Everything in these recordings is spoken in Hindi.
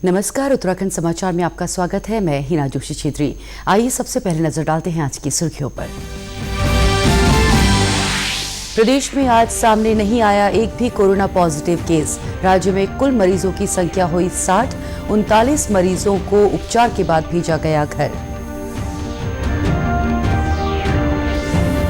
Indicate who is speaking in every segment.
Speaker 1: नमस्कार, उत्तराखंड समाचार में आपका स्वागत है। मैं हिना जोशी छेत्री। आइए सबसे पहले नजर डालते हैं आज की सुर्खियों पर। प्रदेश में आज सामने नहीं आया एक भी कोरोना पॉजिटिव केस। राज्य में कुल मरीजों की संख्या हुई 60। 39 मरीजों को उपचार के बाद भेजा गया घर।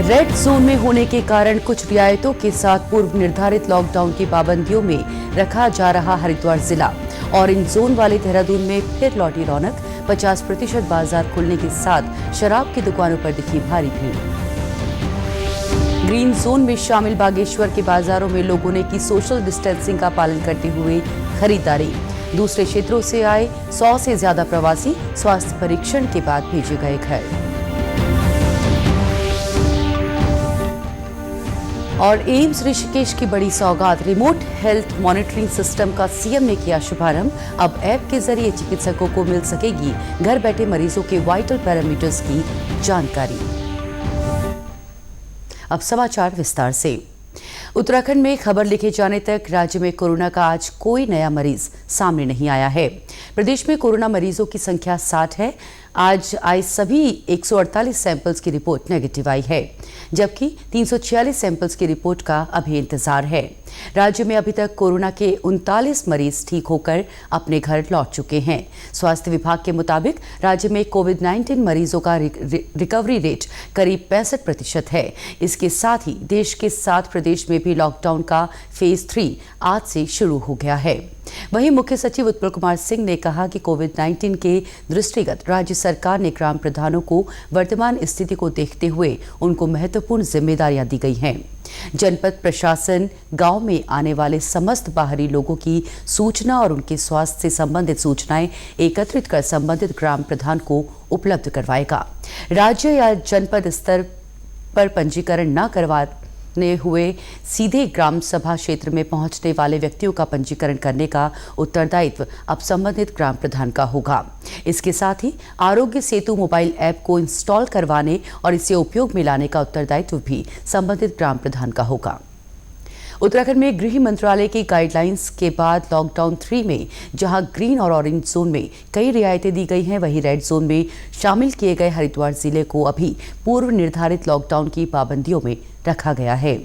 Speaker 1: रेड जोन में होने के कारण कुछ रियायतों के साथ पूर्व निर्धारित लॉकडाउन की पाबंदियों में रखा जा रहा हरिद्वार जिला। ऑरेंज जोन वाले देहरादून में फिर लौटी रौनक। 50% बाजार खुलने के साथ शराब की दुकानों पर दिखी भारी भीड़। ग्रीन जोन में शामिल बागेश्वर के बाजारों में लोगों ने की सोशल डिस्टेंसिंग का पालन करते हुए खरीदारी। दूसरे क्षेत्रों से आए 100 से ज्यादा प्रवासी स्वास्थ्य परीक्षण के बाद भेजे गए घर। और एम्स ऋषिकेश की बड़ी सौगात, रिमोट हेल्थ मॉनिटरिंग सिस्टम का सीएम ने किया शुभारंभ। अब ऐप के जरिए चिकित्सकों को मिल सकेगी घर बैठे मरीजों के वाइटल पैरामीटर्स की जानकारी। अब समाचार विस्तार से। उत्तराखंड में खबर लिखे जाने तक राज्य में कोरोना का आज कोई नया मरीज सामने नहीं आया है। प्रदेश में कोरोना मरीजों की संख्या 60 है। आज आए सभी 148 सैंपल्स की रिपोर्ट नेगेटिव आई है, जबकि 346 सैंपल्स की रिपोर्ट का अभी इंतजार है। राज्य में अभी तक कोरोना के 39 मरीज ठीक होकर अपने घर लौट चुके हैं। स्वास्थ्य विभाग के मुताबिक राज्य में कोविड-19 मरीजों का रिकवरी रेट करीब 65% है। इसके साथ ही देश के 7 प्रदेश में भी लॉकडाउन का फेज 3 आज से शुरू हो गया है। वहीं मुख्य सचिव उत्पल कुमार सिंह ने कहा कि कोविड-19 के दृष्टिगत राज्य सरकार ने ग्राम प्रधानों को वर्तमान स्थिति को देखते हुए उनको महत्वपूर्ण जिम्मेदारियां दी गई हैं। जनपद प्रशासन गांव में आने वाले समस्त बाहरी लोगों की सूचना और उनके स्वास्थ्य से संबंधित सूचनाएं एकत्रित कर संबंधित ग्राम प्रधान को उपलब्ध करवाएगा। राज्य या जनपद स्तर पर पंजीकरण न करवाने हुए सीधे ग्राम सभा क्षेत्र में पहुंचने वाले व्यक्तियों का पंजीकरण करने का उत्तरदायित्व अब संबंधित ग्राम प्रधान का होगा। इसके साथ ही आरोग्य सेतु मोबाइल ऐप को इंस्टॉल करवाने और इसे उपयोग में लाने का उत्तरदायित्व भी संबंधित ग्राम प्रधान का होगा। उत्तराखंड में गृह मंत्रालय की गाइडलाइंस के बाद लॉकडाउन 3 में जहां ग्रीन और ऑरेंज जोन में कई रियायतें दी गई हैं, वहीं रेड जोन में शामिल किए गए हरिद्वार जिले को अभी पूर्व निर्धारित लॉकडाउन की पाबंदियों में रखा गया है।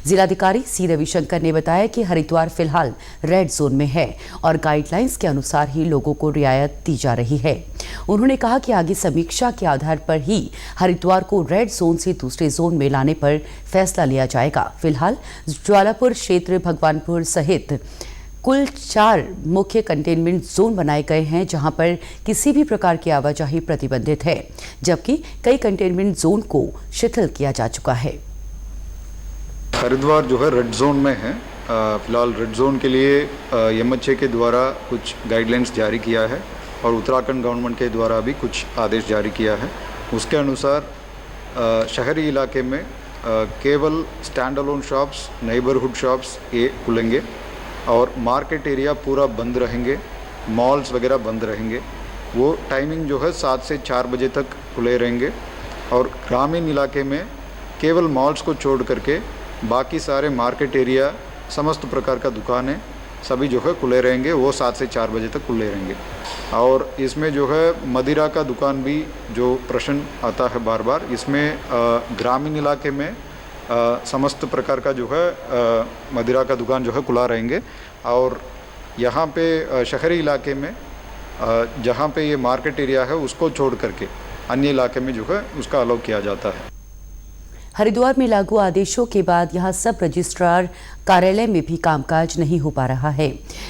Speaker 1: जिलाधिकारी सी रविशंकर ने बताया कि हरिद्वार फिलहाल रेड जोन में है और गाइडलाइंस के अनुसार ही लोगों को रियायत दी जा रही है। उन्होंने कहा कि आगे समीक्षा के आधार पर ही हरिद्वार को रेड जोन से दूसरे जोन में लाने पर फैसला लिया जाएगा। फिलहाल ज्वालापुर क्षेत्र, भगवानपुर सहित कुल 4 मुख्य कंटेनमेंट जोन बनाए गए हैं, जहां पर किसी भी प्रकार की आवाजाही प्रतिबंधित है, जबकि कई कंटेनमेंट जोन को शिथिल किया जा चुका है।
Speaker 2: हरिद्वार जो है रेड जोन में है। फिलहाल रेड जोन के लिए एमएचए के द्वारा कुछ गाइडलाइंस जारी किया है और उत्तराखंड गवर्नमेंट के द्वारा भी कुछ आदेश जारी किया है। उसके अनुसार शहरी इलाके में केवल stand alone shops, neighbourhood shops ये खुलेंगे और मार्केट एरिया पूरा बंद रहेंगे। मॉल्स वगैरह बंद रहेंगे। वो टाइमिंग जो है 7 से 4 बजे तक खुले रहेंगे और ग्रामीण इलाके में केवल मॉल्स को छोड़ करके बाकी सारे मार्केट एरिया, समस्त प्रकार का दुकानें सभी जो है खुले रहेंगे। वो 7 से 4 बजे तक खुले रहेंगे। और इसमें जो है मदिरा का दुकान भी जो प्रश्न आता है बार बार, इसमें ग्रामीण इलाके में समस्त प्रकार का जो है मदिरा का दुकान जो है खुला रहेंगे। और यहाँ पे शहरी इलाके में जहाँ पे ये मार्केट एरिया है उसको छोड़ करके अन्य इलाके में जो है उसका अलाउ किया जाता है।
Speaker 1: हरिद्वार में लागू आदेशों के बाद यहां सब रजिस्ट्रार कार्यालय में भी कामकाज नहीं हो पा रहा है।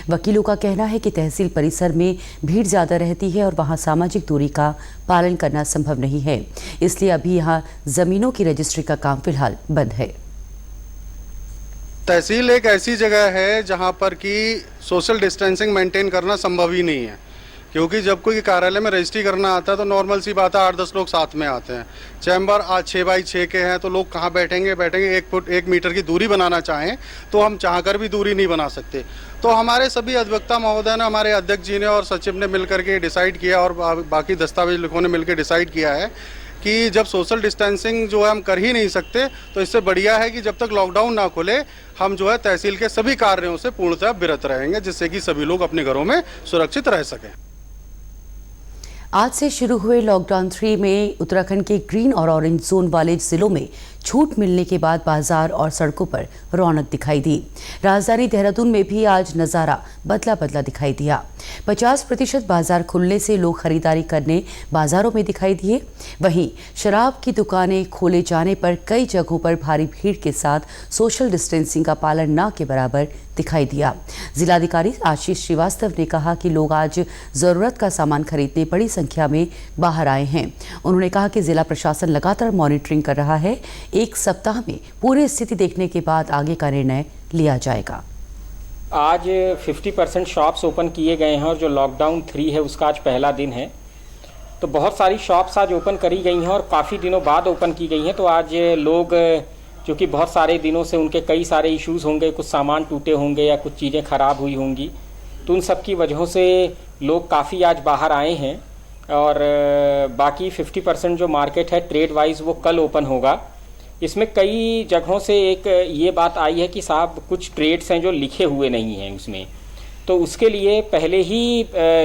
Speaker 1: वकीलों का कहना है कि तहसील परिसर में भीड़ ज्यादा रहती है और वहां सामाजिक दूरी का पालन करना संभव नहीं है, इसलिए अभी यहां जमीनों की रजिस्ट्री का काम फिलहाल बंद है।
Speaker 3: तहसील एक ऐसी जगह है जहां पर कि सोशल डिस्टेंसिंग मेंटेन करना संभव ही नहीं है, क्योंकि जब कोई कार्यालय में रजिस्ट्री करना आता है तो नॉर्मल सी बात है 8-10 लोग साथ में आते हैं। चैम्बर आज 6x6 के हैं तो लोग कहाँ बैठेंगे 1 फुट 1 मीटर की दूरी बनाना चाहें तो हम चाहकर भी दूरी नहीं बना सकते। तो हमारे सभी अधिवक्ता महोदय ने, हमारे अध्यक्ष जी ने और सचिव ने मिलकर के डिसाइड किया और बाकी दस्तावेज लिखों ने मिलकर डिसाइड किया है कि जब सोशल डिस्टेंसिंग जो है हम कर ही नहीं सकते, तो इससे बढ़िया है कि जब तक लॉकडाउन ना खुले हम जो है तहसील के सभी कार्यों से पूर्णतः विरत रहेंगे, जिससे कि सभी लोग अपने घरों में सुरक्षित रह सकें।
Speaker 1: आज से शुरू हुए लॉकडाउन 3 में उत्तराखंड के ग्रीन और ऑरेंज जोन वाले जिलों में छूट मिलने के बाद बाजार और सड़कों पर रौनक दिखाई दी। राजधानी देहरादून में भी आज नज़ारा बदला बदला दिखाई दिया। 50% बाजार खुलने से लोग खरीदारी करने बाजारों में दिखाई दिए। वहीं शराब की दुकानें खोले जाने पर कई जगहों पर भारी भीड़ के साथ सोशल डिस्टेंसिंग का पालन न के बराबर दिखाई दिया। जिलाधिकारी आशीष श्रीवास्तव ने कहा कि लोग आज जरूरत का सामान खरीदने बड़ी संख्या में बाहर आए हैं। उन्होंने कहा कि जिला प्रशासन लगातार मॉनिटरिंग कर रहा है। एक सप्ताह में पूरी स्थिति देखने के बाद आगे का निर्णय लिया जाएगा।
Speaker 4: आज 50% शॉप्स ओपन किए गए हैं और जो लॉकडाउन 3 है उसका आज पहला दिन है, तो बहुत सारी शॉप्स आज ओपन करी गई हैं और काफ़ी दिनों बाद ओपन की गई हैं। तो आज लोग, जो कि बहुत सारे दिनों से उनके कई सारे इश्यूज़ होंगे, कुछ सामान टूटे होंगे या कुछ चीज़ें ख़राब हुई होंगी, तो उन सब की वजहों से लोग काफ़ी आज बाहर आए हैं। और बाकी 50% जो मार्केट है ट्रेड वाइज वो कल ओपन होगा। इसमें कई जगहों से एक ये बात आई है कि साहब कुछ ट्रेड्स हैं जो लिखे हुए नहीं हैं उसमें, तो उसके लिए पहले ही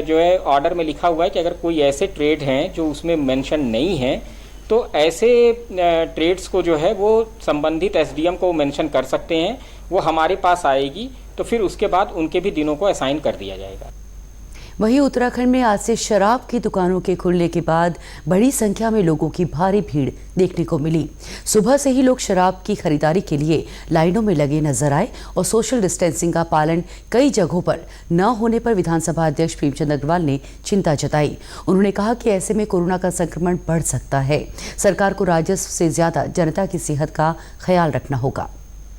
Speaker 4: जो है ऑर्डर में लिखा हुआ है कि अगर कोई ऐसे ट्रेड हैं जो उसमें मेंशन नहीं है तो ऐसे ट्रेड्स को जो है वो संबंधित एसडीएम को मेंशन कर सकते हैं। वो हमारे पास आएगी तो फिर उसके बाद उनके भी दिनों को असाइन कर दिया जाएगा।
Speaker 1: वहीं उत्तराखंड में आज से शराब की दुकानों के खुलने के बाद बड़ी संख्या में लोगों की भारी भीड़ देखने को मिली। सुबह से ही लोग शराब की खरीदारी के लिए लाइनों में लगे नजर आए और सोशल डिस्टेंसिंग का पालन कई जगहों पर न होने पर विधानसभा अध्यक्ष प्रेमचंद अग्रवाल ने चिंता जताई। उन्होंने कहा कि ऐसे में कोरोना का संक्रमण बढ़ सकता है। सरकार को राजस्व से ज्यादा जनता की सेहत का ख्याल रखना होगा।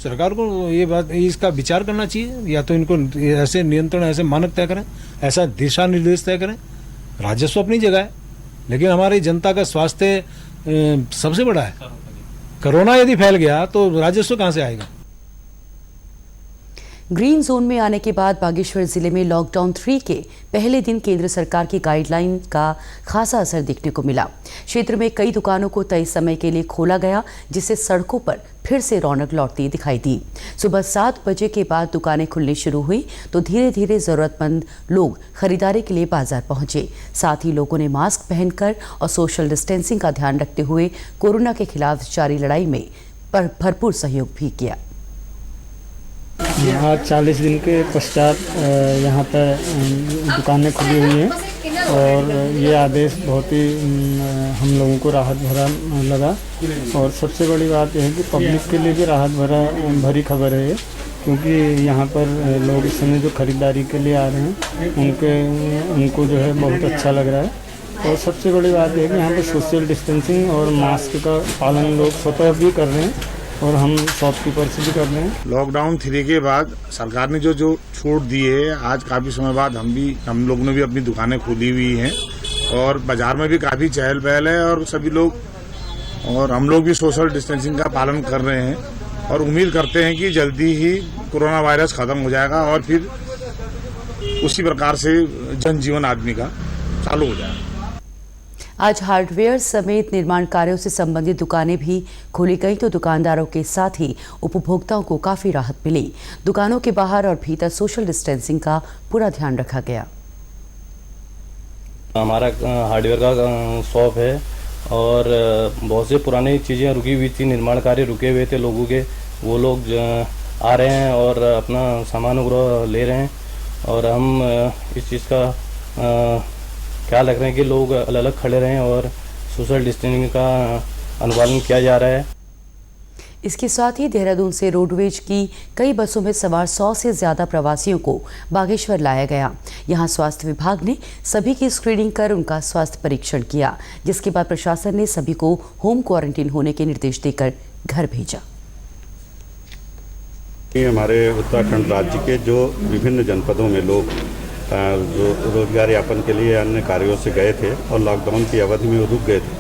Speaker 5: सरकार को ये बात इसका विचार करना चाहिए, या तो इनको ऐसे नियंत्रण, ऐसे मानक तय करें, ऐसा दिशा निर्देश तय करें। राजस्व अपनी जगह है, लेकिन हमारी जनता का स्वास्थ्य सबसे बड़ा है। कोरोना यदि फैल गया तो राजस्व कहाँ से आएगा।
Speaker 1: ग्रीन जोन में आने के बाद बागेश्वर जिले में लॉकडाउन 3 के पहले दिन केंद्र सरकार की गाइडलाइन का खासा असर देखने को मिला। क्षेत्र में कई दुकानों को तय समय के लिए खोला गया, जिससे सड़कों पर फिर से रौनक लौटती दिखाई दी। सुबह 7 बजे के बाद दुकानें खुलनी शुरू हुई तो धीरे धीरे जरूरतमंद लोग खरीदारी के लिए बाजार पहुंचे। साथ ही लोगों ने मास्क पहनकर और सोशल डिस्टेंसिंग का ध्यान रखते हुए कोरोना के खिलाफ जारी लड़ाई में भरपूर सहयोग भी किया।
Speaker 6: आज 40 दिन के पश्चात यहाँ पर दुकानें खुली हुई हैं और ये आदेश बहुत ही हम लोगों को राहत भरा लगा। और सबसे बड़ी बात यह है कि पब्लिक के लिए भी राहत भरी खबर है, क्योंकि यहाँ पर लोग इस समय जो खरीदारी के लिए आ रहे हैं उनको जो है बहुत अच्छा लग रहा है। और सबसे बड़ी बात यह है कि यहाँ पर सोशल डिस्टेंसिंग और मास्क का पालन लोग स्वतः भी कर रहे हैं और हम शॉपकीपर से भी कर रहे हैं।
Speaker 7: लॉकडाउन 3 के बाद सरकार ने जो छूट दी है, आज काफ़ी समय बाद हम लोग ने भी अपनी दुकानें खोली हुई हैं और बाजार में भी काफ़ी चहल पहल है और सभी लोग और हम लोग भी सोशल डिस्टेंसिंग का पालन कर रहे हैं और उम्मीद करते हैं कि जल्दी ही कोरोना वायरस खत्म हो जाएगा और फिर उसी प्रकार से जनजीवन आदमी का चालू हो जाएगा।
Speaker 1: आज हार्डवेयर समेत निर्माण कार्यों से संबंधित दुकानें भी खोली गई तो दुकानदारों के साथ ही उपभोक्ताओं को काफी राहत मिली। दुकानों के बाहर और भीतर सोशल डिस्टेंसिंग का पूरा ध्यान रखा गया।
Speaker 8: हमारा हार्डवेयर का शॉप है और बहुत से पुरानी चीज़ें रुकी हुई थी, निर्माण कार्य रुके हुए थे लोगों के, वो लोग आ रहे हैं और अपना सामान वगैरह ले रहे हैं और हम इस चीज़ का ख्याल रख रहे हैं कि लोग अलग अलग खड़े रहें और सोशल डिस्टेंसिंग का अनुपालन किया जा रहा है।
Speaker 1: इसके साथ ही देहरादून से रोडवेज की कई बसों में सवार 100 से ज्यादा प्रवासियों को बागेश्वर लाया गया। यहां स्वास्थ्य विभाग ने सभी की स्क्रीनिंग कर उनका स्वास्थ्य परीक्षण किया, जिसके बाद प्रशासन ने सभी को होम क्वारंटीन होने के निर्देश देकर घर भेजा।
Speaker 9: हमारे उत्तराखंड राज्य के जो विभिन्न जनपदों में लोग जो रोजगार यापन के लिए अन्य कार्यों से गए थे और लॉकडाउन की अवधि में रुक गए थे,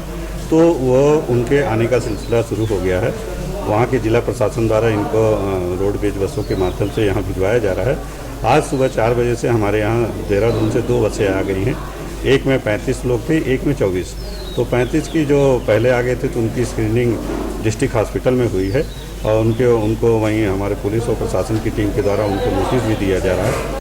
Speaker 9: तो वो उनके आने का सिलसिला शुरू हो गया है। वहाँ के जिला प्रशासन द्वारा इनको रोडवेज बसों के माध्यम से यहाँ भिजवाया जा रहा है। आज सुबह 4 बजे से हमारे यहाँ देहरादून से 2 बसें आ गई हैं। एक में 35 लोग थे, एक में 24। तो 35 की जो पहले आ गए थे तो उनकी स्क्रीनिंग डिस्ट्रिक्ट हॉस्पिटल में हुई है और उनको वहीं हमारे पुलिस और प्रशासन की टीम के द्वारा उनको नोटिस भी दिया जा रहा है।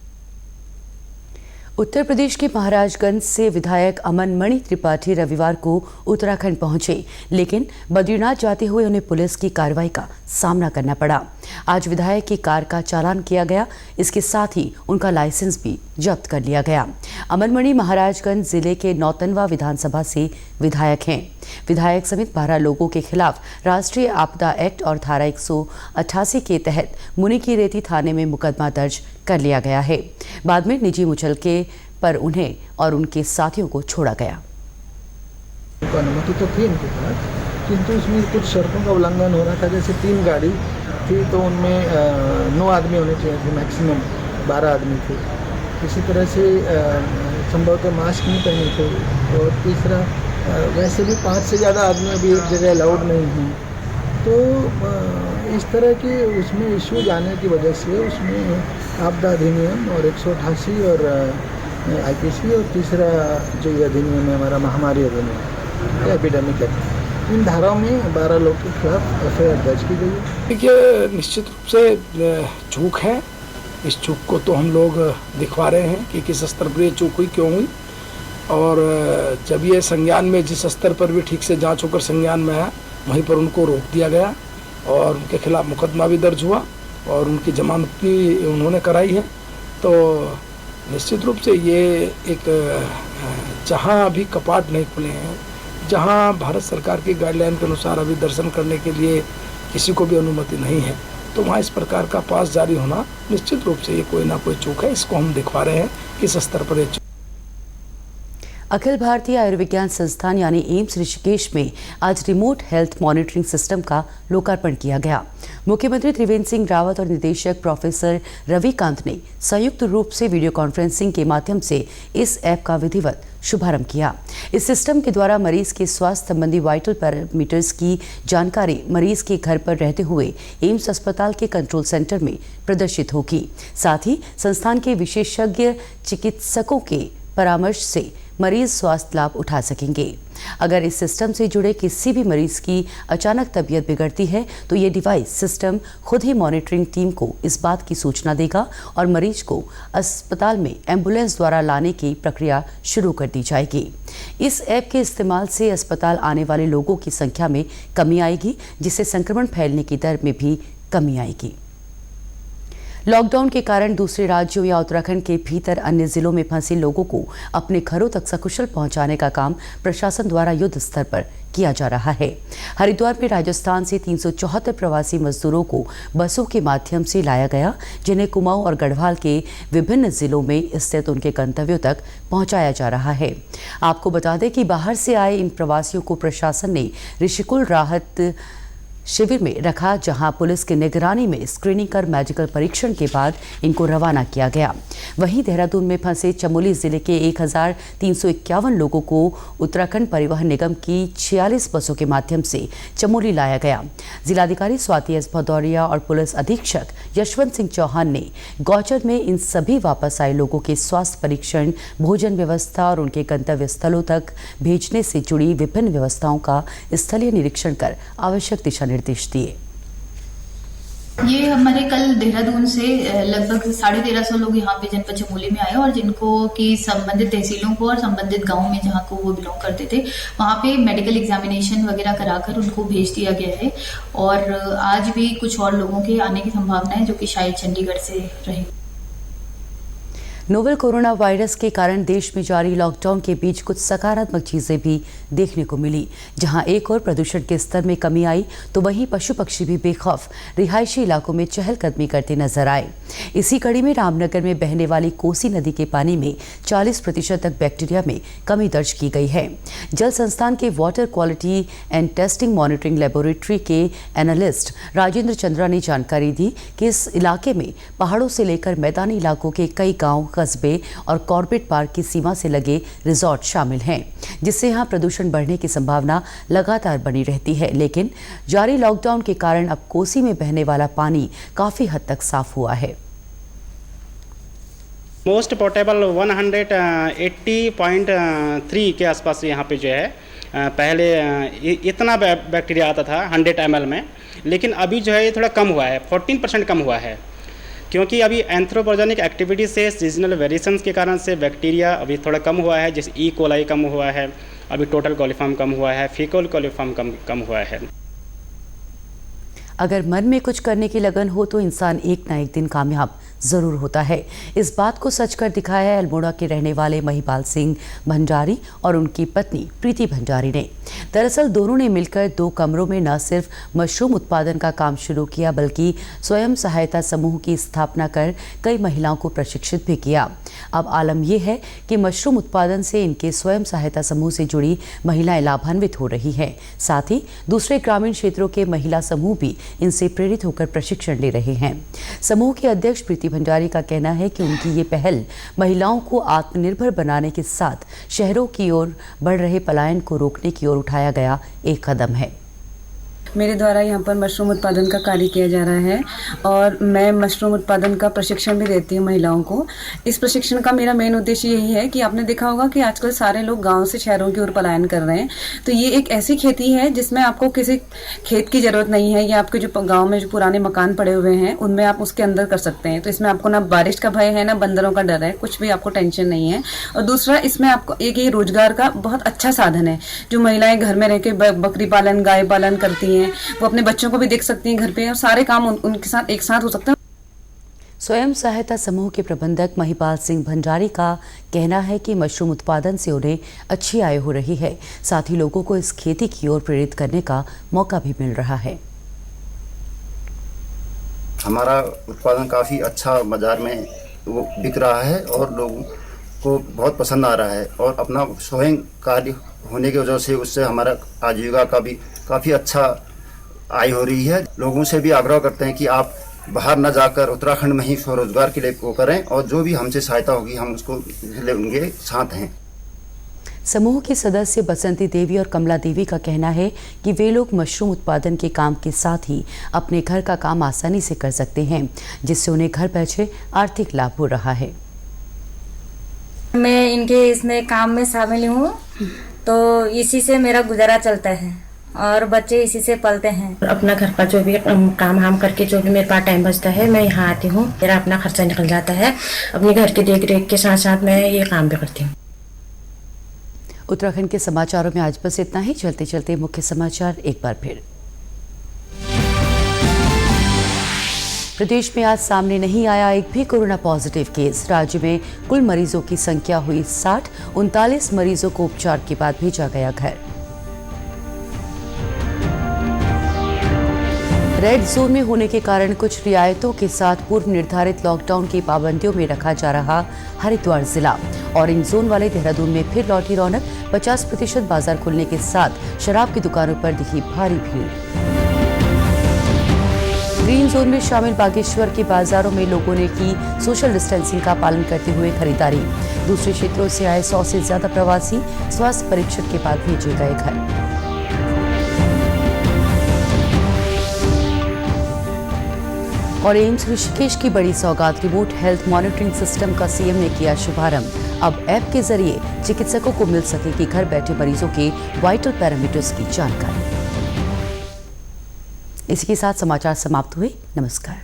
Speaker 1: उत्तर प्रदेश के महाराजगंज से विधायक अमन मणि त्रिपाठी रविवार को उत्तराखंड पहुंचे, लेकिन बद्रीनाथ जाते हुए उन्हें पुलिस की कार्रवाई का सामना करना पड़ा। आज विधायक की कार का चालान किया गया, इसके साथ ही उनका लाइसेंस भी जब्त कर लिया गया। अमन मणि महाराजगंज जिले के नौतनवा विधानसभा से विधायक हैं। विधायक समेत 12 लोगों के खिलाफ राष्ट्रीय आपदा एक्ट और धारा 188 के तहत मुनिकीरेती थाने में मुकदमा दर्ज कर लिया गया है। बाद में निजी मुचलके पर उन्हें और उनके साथियों को छोड़ा गया।
Speaker 10: अनुमति तो थी इनके पास, किंतु उसमें कुछ शर्तों का उल्लंघन हो रहा था। जैसे 3 गाड़ी थी तो उनमें 9 आदमी होने चाहिए थे, मैक्सिमम 12 आदमी थे। इसी तरह से संभवतः मास्क नहीं पहने थे और तीसरा वैसे भी 5 से ज़्यादा आदमी अभी एक जगह अलाउड नहीं हैं। तो इस तरह के उसमें इश्यूज आने की वजह से उसमें आपदा अधिनियम और 188 और IPC और तीसरा जो ये अधिनियम है हमारा महामारी अधिनियम, एपिडेमिक एक्ट, इन धाराओं में 12 लोग के खिलाफ FIR दर्ज की गई है।
Speaker 11: देखिए, निश्चित रूप से चूक है। इस चूक को तो हम लोग दिखवा रहे हैं कि किस स्तर पर ये चूक हुई, क्यों हुई, और जब ये संज्ञान में जिस स्तर पर भी ठीक से जांच होकर संज्ञान में आया वहीं पर उनको रोक दिया गया और उनके खिलाफ मुकदमा भी दर्ज हुआ और उनकी जमानत भी उन्होंने कराई है। तो निश्चित रूप से ये एक जहां अभी कपाट नहीं खुले हैं, जहां भारत सरकार की गाइडलाइन के अनुसार अभी दर्शन करने के लिए किसी को भी अनुमति नहीं है, तो वहाँ इस प्रकार का पास जारी होना निश्चित रूप से ये कोई ना कोई चूक है। इसको हम दिखवा रहे हैं किस स्तर पर ये।
Speaker 1: अखिल भारतीय आयुर्विज्ञान संस्थान यानी एम्स ऋषिकेश में आज रिमोट हेल्थ मॉनिटरिंग सिस्टम का लोकार्पण किया गया। मुख्यमंत्री त्रिवेंद्र सिंह रावत और निदेशक प्रोफेसर रविकांत ने संयुक्त रूप से वीडियो कॉन्फ्रेंसिंग के माध्यम से इस ऐप का विधिवत शुभारंभ किया। इस सिस्टम के द्वारा मरीज के स्वास्थ्य संबंधी वाइटल पैरामीटर्स की जानकारी मरीज के घर पर रहते हुए एम्स अस्पताल के कंट्रोल सेंटर में प्रदर्शित होगी। साथ ही संस्थान के विशेषज्ञ चिकित्सकों के परामर्श से मरीज स्वास्थ्य लाभ उठा सकेंगे। अगर इस सिस्टम से जुड़े किसी भी मरीज की अचानक तबीयत बिगड़ती है तो ये डिवाइस सिस्टम खुद ही मॉनिटरिंग टीम को इस बात की सूचना देगा और मरीज को अस्पताल में एम्बुलेंस द्वारा लाने की प्रक्रिया शुरू कर दी जाएगी। इस ऐप के इस्तेमाल से अस्पताल आने वाले लोगों की संख्या में कमी आएगी, जिससे संक्रमण फैलने की दर में भी कमी आएगी। लॉकडाउन के कारण दूसरे राज्यों या उत्तराखंड के भीतर अन्य जिलों में फंसे लोगों को अपने घरों तक सकुशल पहुंचाने का काम प्रशासन द्वारा युद्ध स्तर पर किया जा रहा है। हरिद्वार में राजस्थान से 374 प्रवासी मजदूरों को बसों के माध्यम से लाया गया, जिन्हें कुमाऊं और गढ़वाल के विभिन्न जिलों में स्थित उनके गंतव्यों तक पहुंचाया जा रहा है। आपको बता दें कि बाहर से आए इन प्रवासियों को प्रशासन ने ऋषिकुल राहत शिविर में रखा, जहां पुलिस की निगरानी में स्क्रीनिंग कर मेडिकल परीक्षण के बाद इनको रवाना किया गया। वहीं देहरादून में फंसे चमोली जिले के 1351 लोगों को उत्तराखंड परिवहन निगम की 46 बसों के माध्यम से चमोली लाया गया। जिलाधिकारी स्वाति एस भदौरिया और पुलिस अधीक्षक यशवंत सिंह चौहान ने गौचर में इन सभी वापस आए लोगों के स्वास्थ्य परीक्षण, भोजन व्यवस्था और उनके गंतव्य स्थलों तक भेजने से जुड़ी विभिन्न व्यवस्थाओं का स्थलीय निरीक्षण कर आवश्यक दिशा निर्देश दिए।
Speaker 12: ये हमारे कल देहरादून से लगभग 1350 लोग यहाँ पे जनपद चमोली में आए और जिनको कि संबंधित तहसीलों को और संबंधित गांव में जहाँ को वो बिलोंग करते थे वहाँ पे मेडिकल एग्जामिनेशन वगैरह कराकर उनको भेज दिया गया है। और आज भी कुछ और लोगों के आने की संभावना है जो कि शायद चंडीगढ़ से रहे।
Speaker 1: नोवेल कोरोना वायरस के कारण देश में जारी लॉकडाउन के बीच कुछ सकारात्मक चीजें भी देखने को मिली। जहां एक और प्रदूषण के स्तर में कमी आई तो वहीं पशु पक्षी भी बेखौफ रिहायशी इलाकों में चहलकदमी करते नजर आए। इसी कड़ी में रामनगर में बहने वाली कोसी नदी के पानी में 40% तक बैक्टीरिया में कमी दर्ज की गई है। जल संस्थान के water quality and testing monitoring laboratory के एनालिस्ट राजेंद्र चंद्रा ने जानकारी दी कि इस इलाके में पहाड़ों से लेकर मैदानी इलाकों के कई गाँव, कस्बे और कॉर्बेट पार्क की सीमा से लगे रिजॉर्ट शामिल हैं, जिससे यहां प्रदूषण बढ़ने की संभावना लगातार बनी रहती है। लेकिन जारी लॉकडाउन के कारण अब कोसी में बहने वाला पानी काफी हद तक साफ हुआ है।
Speaker 13: मोस्ट पोर्टेबल 180.3 के आसपास यहाँ पे जो है पहले इतना बैक्टीरिया आता था 100 ml में, लेकिन अभी जो है ये थोड़ा कम हुआ है, 14% कम हुआ है, क्योंकि अभी एंथ्रोपोजेनिक एक्टिविटी से सीजनल वेरिएशंस के कारण से बैक्टीरिया अभी थोड़ा कम हुआ है। जैसे ई कोलाई कम हुआ है, अभी टोटल कॉलीफॉर्म कम हुआ है, फीकल कॉलीफॉर्म कम हुआ है।
Speaker 1: अगर मन में कुछ करने की लगन हो तो इंसान एक ना एक दिन कामयाब जरूर होता है। इस बात को सच कर दिखाया है अल्मोड़ा के रहने वाले महिपाल सिंह भंडारी और उनकी पत्नी प्रीति भंडारी ने। दरअसल दोनों ने मिलकर 2 कमरों में न सिर्फ मशरूम उत्पादन का काम शुरू किया, बल्कि स्वयं सहायता समूह की स्थापना कर कई महिलाओं को प्रशिक्षित भी किया। अब आलम यह है कि मशरूम उत्पादन से इनके स्वयं सहायता समूह से जुड़ी महिलाएं लाभान्वित हो रही हैं। साथ ही दूसरे ग्रामीण क्षेत्रों के महिला समूह भी इनसे प्रेरित होकर प्रशिक्षण ले रहे हैं। समूह के अध्यक्ष प्रीति भंडारी का कहना है कि उनकी ये पहल महिलाओं को आत्मनिर्भर बनाने के साथ शहरों की ओर बढ़ रहे पलायन को रोकने की ओर उठाया गया एक कदम है।
Speaker 14: मेरे द्वारा यहाँ पर मशरूम उत्पादन का कार्य किया जा रहा है और मैं मशरूम उत्पादन का प्रशिक्षण भी देती हूँ महिलाओं को। इस प्रशिक्षण का मेरा मेन उद्देश्य यही है कि आपने देखा होगा कि आजकल सारे लोग गांव से शहरों की ओर पलायन कर रहे हैं, तो ये एक ऐसी खेती है जिसमें आपको किसी खेत की जरूरत नहीं है। ये आपके जो गाँव में जो पुराने मकान पड़े हुए हैं उनमें आप उसके अंदर कर सकते हैं। तो इसमें आपको ना बारिश का भय है, ना बंदरों का डर है, कुछ भी आपको टेंशन नहीं है। और दूसरा, इसमें आपको एक ये रोजगार का बहुत अच्छा साधन है। जो महिलाएं घर में रह के बकरी पालन, गाय पालन करती हैं, वो अपने बच्चों को भी देख सकती हैं घर पे और सारे काम उनके साथ एक साथ हो सकते हैं।
Speaker 1: स्वयं सहायता समूह के प्रबंधक महिपाल सिंह भंडारी का कहना है कि मशरूम उत्पादन से उन्हें अच्छी आय हो रही है, साथ ही लोगों को इस खेती की ओर प्रेरित करने का मौका भी मिल रहा है।
Speaker 15: हमारा उत्पादन काफ़ी अच्छा बाजार में वो बिक रहा है और लोगों को बहुत पसंद आ रहा है और अपना स्वयं कार्य होने की वजह से उससे हमारा आजीविका का भी काफ़ी अच्छा आय हो रही है। लोगों से भी आग्रह करते हैं कि आप बाहर न जाकर उत्तराखंड में ही स्वरोजगार के लिए वो करें और जो भी हमसे सहायता होगी हम उसको उनके साथ हैं।
Speaker 1: समूह की सदस्य बसंती देवी और कमला देवी का कहना है कि वे लोग मशरूम उत्पादन के काम के साथ ही अपने घर का काम आसानी से कर सकते हैं, जिससे उन्हें घर बैठे आर्थिक लाभ हो रहा है।
Speaker 16: मैं इनके इसमें काम में शामिल हूँ, तो इसी से मेरा गुजारा चलता है और बच्चे इसी से पलते हैं। अपना घर का जो भी काम हम करके जो भी मेरे पास टाइम बचता है मैं यहाँ आती हूँ, मेरा अपना खर्चा निकल जाता है। अपने घर की देख रेख के साथ साथ मैं ये काम भी करती हूँ।
Speaker 1: उत्तराखंड के समाचारों में आज बस इतना ही। चलते चलते मुख्य समाचार एक बार फिर। प्रदेश में आज सामने नहीं आया एक भी कोरोना पॉजिटिव केस। राज्य में कुल मरीजों की संख्या हुई 60। 39 मरीजों को उपचार के बाद भेजा गया घर। रेड जोन में होने के कारण कुछ रियायतों के साथ पूर्व निर्धारित लॉकडाउन की पाबंदियों में रखा जा रहा हरिद्वार जिला। ऑरेंज जोन वाले देहरादून में फिर लौटी रौनक। 50% बाजार खुलने के साथ शराब की दुकानों पर दिखी भारी भीड़। ग्रीन जोन में शामिल बागेश्वर के बाजारों में लोगों ने की सोशल डिस्टेंसिंग का पालन करते हुए खरीदारी। दूसरे क्षेत्रों से आए 100 से ज्यादा प्रवासी स्वास्थ्य परीक्षण के बाद भेजे गए घर। और एम्स ऋषिकेश की बड़ी सौगात, रिमोट हेल्थ मॉनिटरिंग सिस्टम का सीएम ने किया शुभारंभ। अब ऐप के जरिए चिकित्सकों को मिल सकेगी घर बैठे मरीजों के वाइटल पैरामीटर्स की जानकारी। इसी के साथ समाचार समाप्त हुए। नमस्कार।